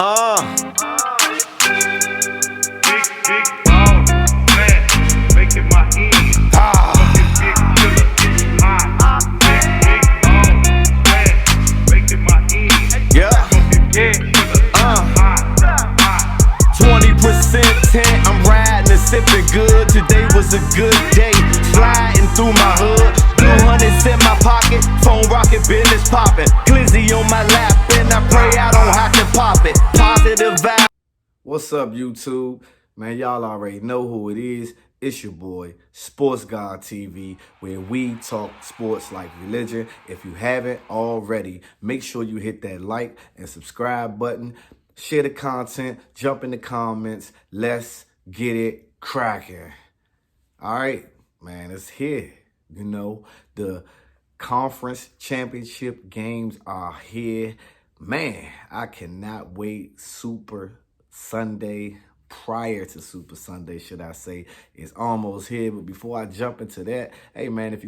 Uh, Big ball, flat, making my end. Fucking big killer, hot. Big ball, flat, making my end. yeah, Fucking big killer, hot. 20% tent, I'm riding and sipping good. Today was a good day, sliding through my hood. Blue hundreds in my pocket, phone rocket, business popping. Glizzy on my lap, and I pray I don't have to pop it. Positive vibe. What's up, YouTube? Man, y'all already know who it is. It's your boy, Sports God TV, where we talk sports like religion. If you haven't already, make sure you hit that like and subscribe button. Share the content, jump in the comments. Let's get it cracking. All right, man, it's here. You know, the conference championship games are here. Man, I cannot wait. Super Sunday, prior to Super Sunday, should I say, is almost here. But before I jump into that, hey man, if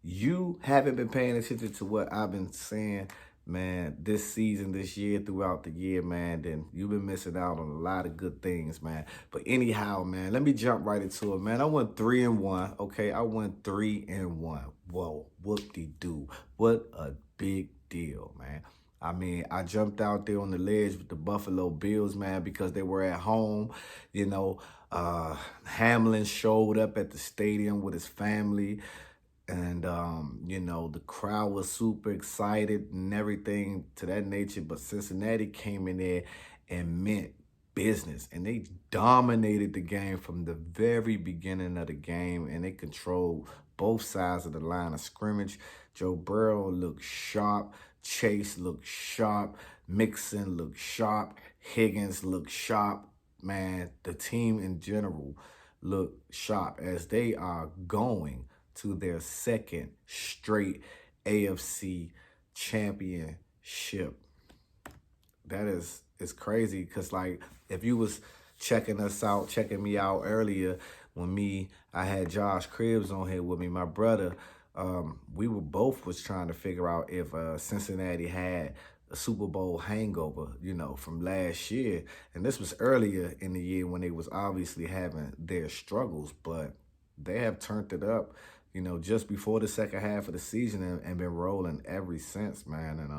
you haven't been paying attention to what I've been saying, man, this season, this year, throughout the year, man, then you've been missing out on a lot of good things, man. But anyhow, man, let me jump right into it, man. I went 3-1. Okay, I went 3-1. Whoa, whoop-de-doo. What a big deal, man. I mean, I jumped out there on the ledge with the Buffalo Bills, man, because they were at home. You know, Hamlin showed up at the stadium with his family. And, you know, the crowd was super excited and everything to that nature. But Cincinnati came in there and meant business. And they dominated the game from the very beginning of the game. And they controlled both sides of the line of scrimmage. Joe Burrow looked sharp. Chase looked sharp. Mixon looked sharp. Higgins looked sharp. Man, the team in general looked sharp as they are going to their second straight AFC championship. That is crazy because, like, if you was checking me out earlier when I had Josh Cribbs on here with me, my brother, we were both was trying to figure out if Cincinnati had a Super Bowl hangover, you know, from last year. And this was earlier in the year when they was obviously having their struggles, but they have turned it up, you know, just before the second half of the season and been rolling ever since, man. And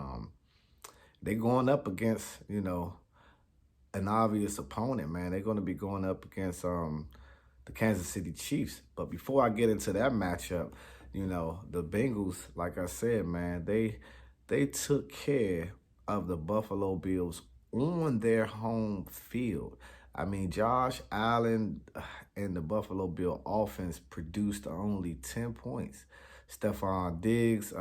they going up against, you know, an obvious opponent, man. They're going to be going up against the Kansas City Chiefs. But before I get into that matchup, you know, the Bengals, like I said, man, they took care of the Buffalo Bills on their home field. I mean, Josh Allen and the Buffalo Bill offense produced only 10 points. Stephon Diggs,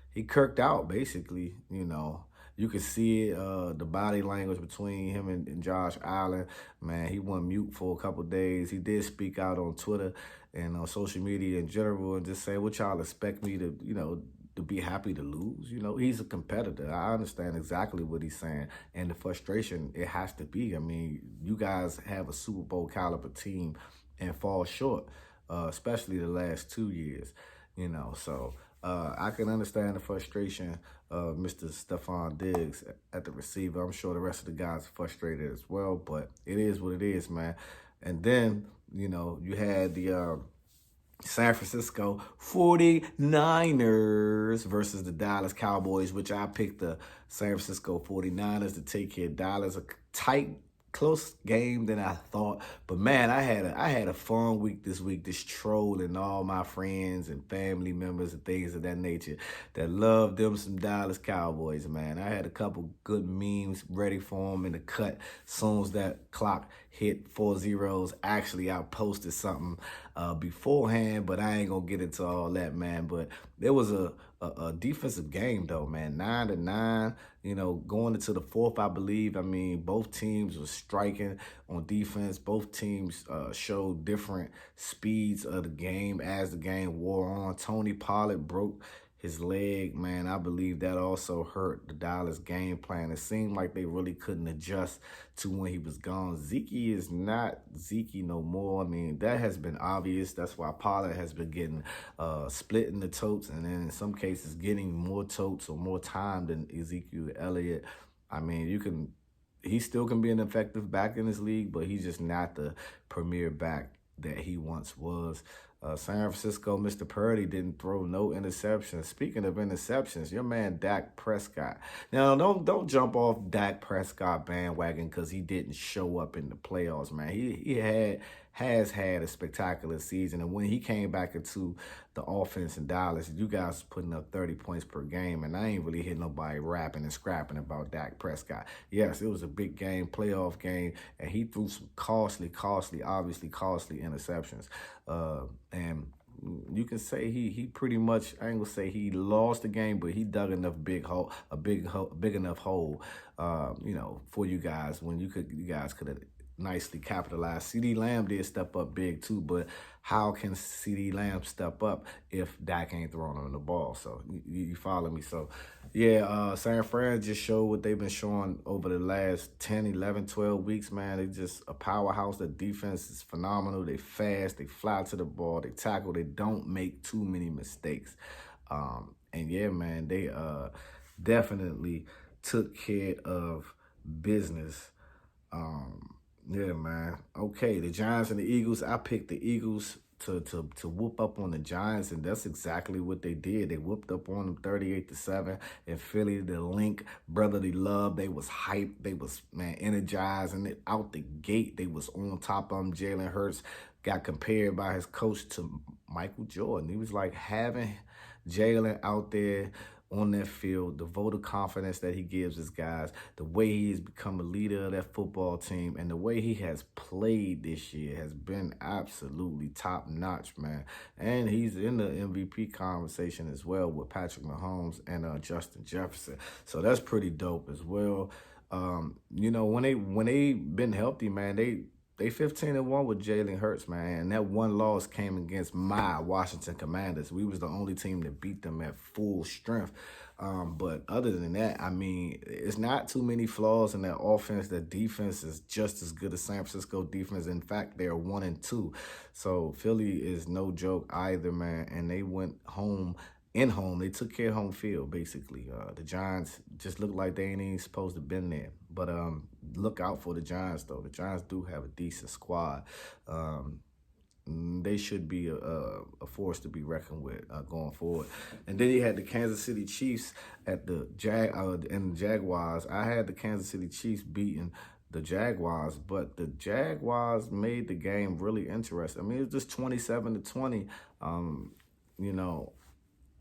he kirked out, basically, you know. You could see it, the body language between him and Josh Allen. Man, he went mute for a couple of days. He did speak out on Twitter and on social media in general and just say, what y'all expect me to, you know, to be happy to lose? You know, he's a competitor. I understand exactly what he's saying. And the frustration, it has to be. I mean, you guys have a Super Bowl caliber team and fall short, especially the last 2 years, you know. So I can understand the frustration of Mr. Stephon Diggs at the receiver. I'm sure the rest of the guys are frustrated as well, but it is what it is, man. And then, you know, you had the San Francisco 49ers versus the Dallas Cowboys, which I picked the San Francisco 49ers to take care of Dallas. A tight, close game than I thought. But man, I had a fun week this week, just trolling all my friends and family members and things of that nature that love them some Dallas Cowboys, man. I had a couple good memes ready for them in the cut. Soon as that clock hit 4 zeros, actually I posted something beforehand, but I ain't gonna get into all that, man. But there was a defensive game though, man. 9-9, you know, going into the fourth, I believe. I mean, both teams were striking on defense. Both teams showed different speeds of the game as the game wore on. Tony Pollard broke his leg, man. I believe that also hurt the Dallas game plan. It seemed like they really couldn't adjust to when he was gone. Zeke is not Zeke no more. I mean, that has been obvious. That's why Pollard has been getting splitting the totes, and then in some cases getting more totes or more time than Ezekiel Elliott. I mean, he still can be an effective back in this league, but he's just not the premier back that he once was. San Francisco, Mr. Purdy didn't throw no interceptions. Speaking of interceptions, your man Dak Prescott. Now, don't jump off Dak Prescott bandwagon because he didn't show up in the playoffs, man. He has had a spectacular season, and when he came back into the offense in Dallas, you guys putting up 30 points per game, and I ain't really hit nobody rapping and scrapping about Dak Prescott. Yes, it was a big game, playoff game, and he threw some obviously costly interceptions. And you can say he pretty much, I ain't gonna say he lost the game, but he dug enough big enough hole, for you guys when you guys could have nicely capitalized. CD Lamb did step up big too, but how can CD Lamb step up if Dak ain't throwing him the ball? So you follow me? So yeah, San Fran just showed what they've been showing over the last 10, 11, 12 weeks, man. They just a powerhouse. The defense is phenomenal. They fast, they fly to the ball, they tackle, they don't make too many mistakes. And yeah, man, they definitely took care of business. Yeah, man. Okay, the Giants and the Eagles. I picked the Eagles to whoop up on the Giants, and that's exactly what they did. They whooped up on them 38-7. In Philly, the link, brotherly love. They was hyped. They was, man, energized, and out the gate, they was on top of them. Jalen Hurts got compared by his coach to Michael Jordan. He was like having Jalen out there on that field, the vote of confidence that he gives his guys, the way he's become a leader of that football team, and the way he has played this year has been absolutely top-notch, man. And he's in the MVP conversation as well with Patrick Mahomes and Justin Jefferson. So that's pretty dope as well. When they been healthy, man, they 15-1 with Jalen Hurts, man, and that one loss came against my Washington Commanders. We was the only team that beat them at full strength. But other than that, I mean, it's not too many flaws in that offense. That defense is just as good as San Francisco defense. In fact, they're 1-2. So Philly is no joke either, man. And they went home. They took care of home field, basically. The Giants just looked like they ain't even supposed to have been there. But look out for the Giants, though. The Giants do have a decent squad. They should be a force to be reckoned with going forward. And then you had the Kansas City Chiefs at the and the Jaguars. I had the Kansas City Chiefs beating the Jaguars, but the Jaguars made the game really interesting. I mean, it was just 27-20,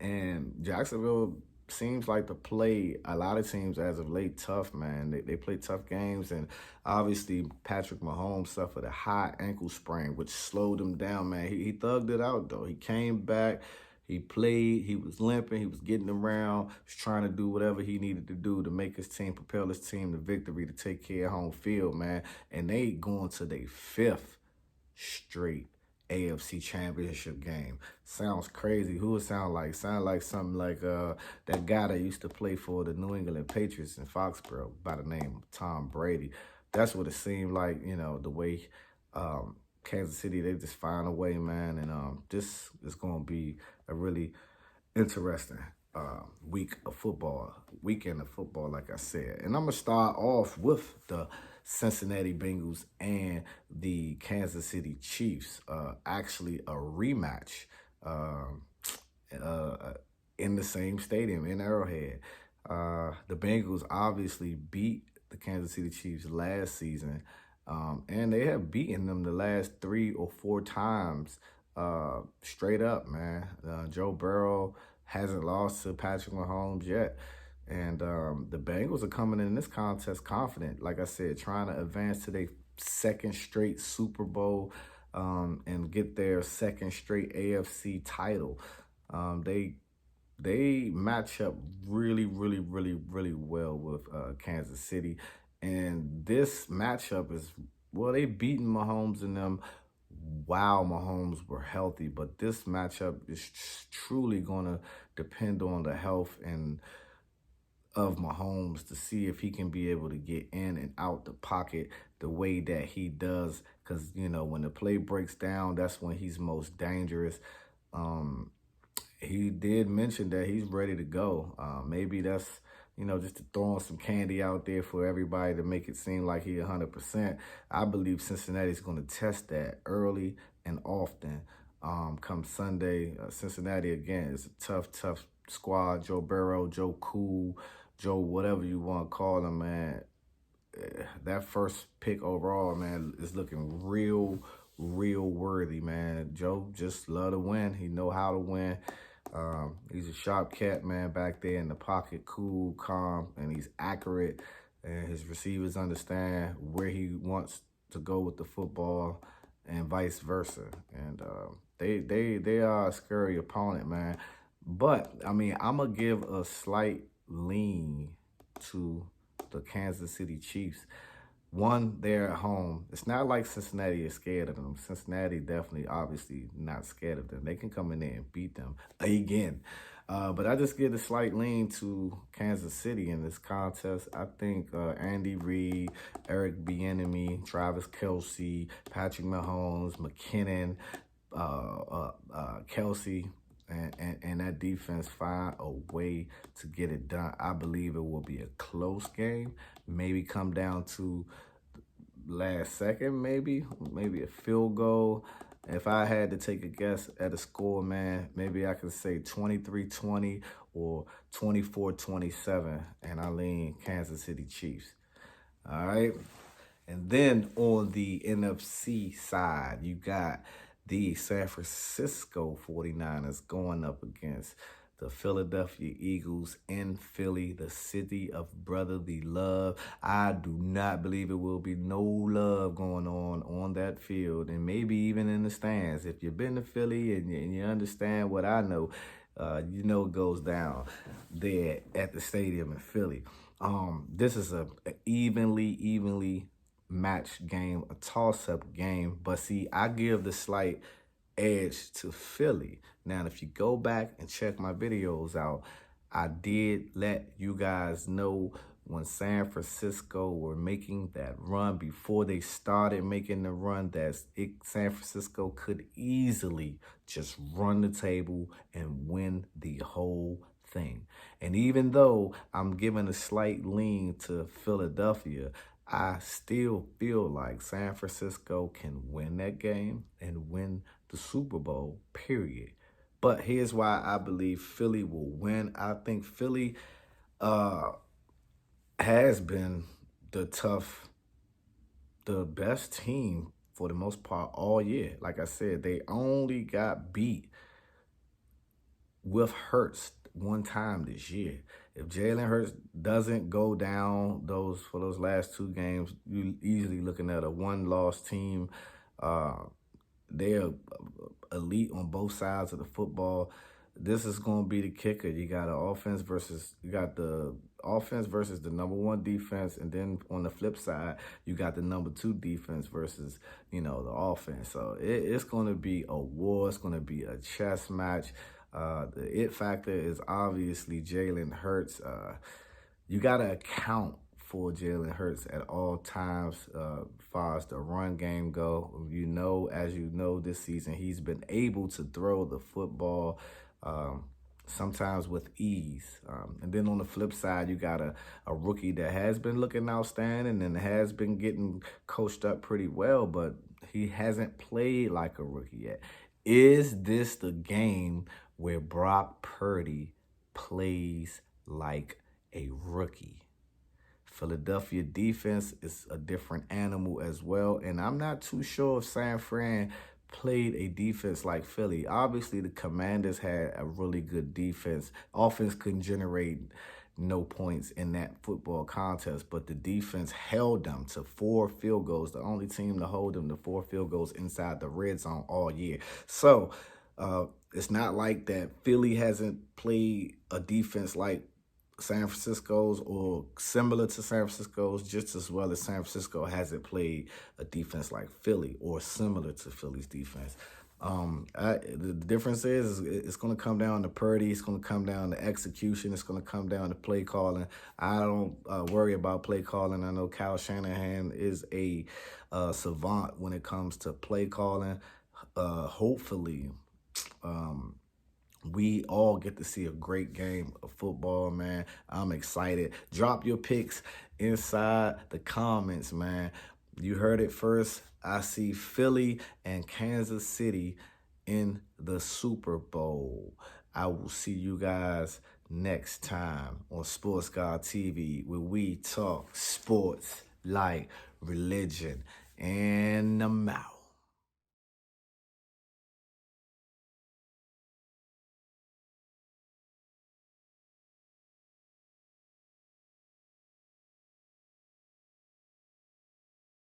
and Jacksonville seems like to play a lot of teams as of late tough, man. They play tough games, and obviously Patrick Mahomes suffered a high ankle sprain, which slowed him down, man. He thugged it out, though. He came back, he played, he was limping, he was getting around, was trying to do whatever he needed to do to make his team, propel his team to victory, to take care of home field, man. And they going to their 5th straight AFC Championship game. Sounds crazy. Who it sound like? Sound like something like that guy that used to play for the New England Patriots in Foxborough by the name of Tom Brady. That's what it seemed like, the way Kansas City, they just find a way, man. And this is going to be a really interesting weekend of football, like I said. And I'm going to start off with the Cincinnati Bengals and the Kansas City Chiefs. Actually, a rematch in the same stadium in Arrowhead. The Bengals obviously beat the Kansas City Chiefs last season, and they have beaten them the last 3 or 4 times straight up, man. Joe Burrow hasn't lost to Patrick Mahomes yet. And the Bengals are coming in this contest confident, like I said, trying to advance to their 2nd straight Super Bowl and get their 2nd straight AFC title. They match up really, really, really, really well with Kansas City. And this matchup is, well, they beaten Mahomes and them while Mahomes were healthy. But this matchup is truly going to depend on the health of Mahomes to see if he can be able to get in and out the pocket the way that he does. Because, when the play breaks down, that's when he's most dangerous. he did mention that he's ready to go. Maybe that's, just throwing some candy out there for everybody to make it seem like he 100%. I believe Cincinnati's going to test that early and often. Come Sunday, Cincinnati again is a tough squad. Joe Burrow, Joe Cool, Joe whatever you want to call him, man. That first pick overall, man, is looking real worthy, man. Joe just love to win. He know how to win. He's a sharp cat, man, back there in the pocket, cool, calm, and he's accurate. And his receivers understand where he wants to go with the football, and vice versa. And they are a scary opponent, man. But I mean, I'm gonna give a slight lean to the Kansas City Chiefs. One, they're at home. It's not like Cincinnati is scared of them. Cincinnati definitely, obviously, not scared of them. They can come in there and beat them again. But I just give a slight lean to Kansas City in this contest. I think Andy Reid, Eric Bieniemy, Travis Kelce, Patrick Mahomes, McKinnon, Kelsey, and that defense find a way to get it done. I believe it will be a close game. Maybe come down to last second, maybe a field goal. If I had to take a guess at a score, man, maybe I could say 23-20 or 24-27, and I lean Kansas City Chiefs. All right. And then on the NFC side, you got the San Francisco 49ers going up against the Philadelphia Eagles in Philly, the city of brotherly love. I do not believe it will be no love going on that field, and maybe even in the stands. If you've been to Philly and you understand what I know, you know it goes down there at the stadium in Philly. This is a evenly matched game, a toss-up game. But see, I give the slight edge to Philly. Now, if you go back and check my videos out, I did let you guys know when San Francisco were making that run, before they started making the run, that San Francisco could easily just run the table and win the whole thing. And even though I'm giving a slight lean to Philadelphia, I still feel like San Francisco can win that game and win the Super Bowl, period. But here's why I believe Philly will win. I think Philly has been the best team for the most part all year. Like I said, they only got beat with Hurts one time this year. If Jalen Hurts doesn't go down for those last two games, you're easily looking at a one-loss team. They're elite on both sides of the football. This is going to be the kicker. You got the offense versus the number one defense, and then on the flip side, you got the number two defense versus, the offense. So it's going to be a war. It's going to be a chess match. The it factor is obviously Jalen Hurts. You got to account for Jalen Hurts at all times as far as the run game go. As you know, this season he's been able to throw the football sometimes with ease. And then on the flip side, you got a rookie that has been looking outstanding and has been getting coached up pretty well, but he hasn't played like a rookie yet. Is this the game where Brock Purdy plays like a rookie? Philadelphia defense is a different animal as well, and I'm not too sure if San Fran played a defense like Philly. Obviously, the Commanders had a really good defense. Offense couldn't generate no points in that football contest, but the defense held them to 4 field goals, the only team to hold them to 4 field goals inside the red zone all year. So it's not like that Philly hasn't played a defense like San Francisco's or similar to San Francisco's, just as well as San Francisco hasn't played a defense like Philly or similar to Philly's defense. The difference is it's going to come down to Purdy. It's going to come down to execution. It's going to come down to play calling. I don't worry about play calling. I know Kyle Shanahan is a savant when it comes to play calling. Hopefully, we all get to see a great game of football, man. I'm excited. Drop your picks inside the comments, man. You heard it first. I see Philly and Kansas City in the Super Bowl. I will see you guys next time on Sports God TV, where we talk sports like religion. And I'm out.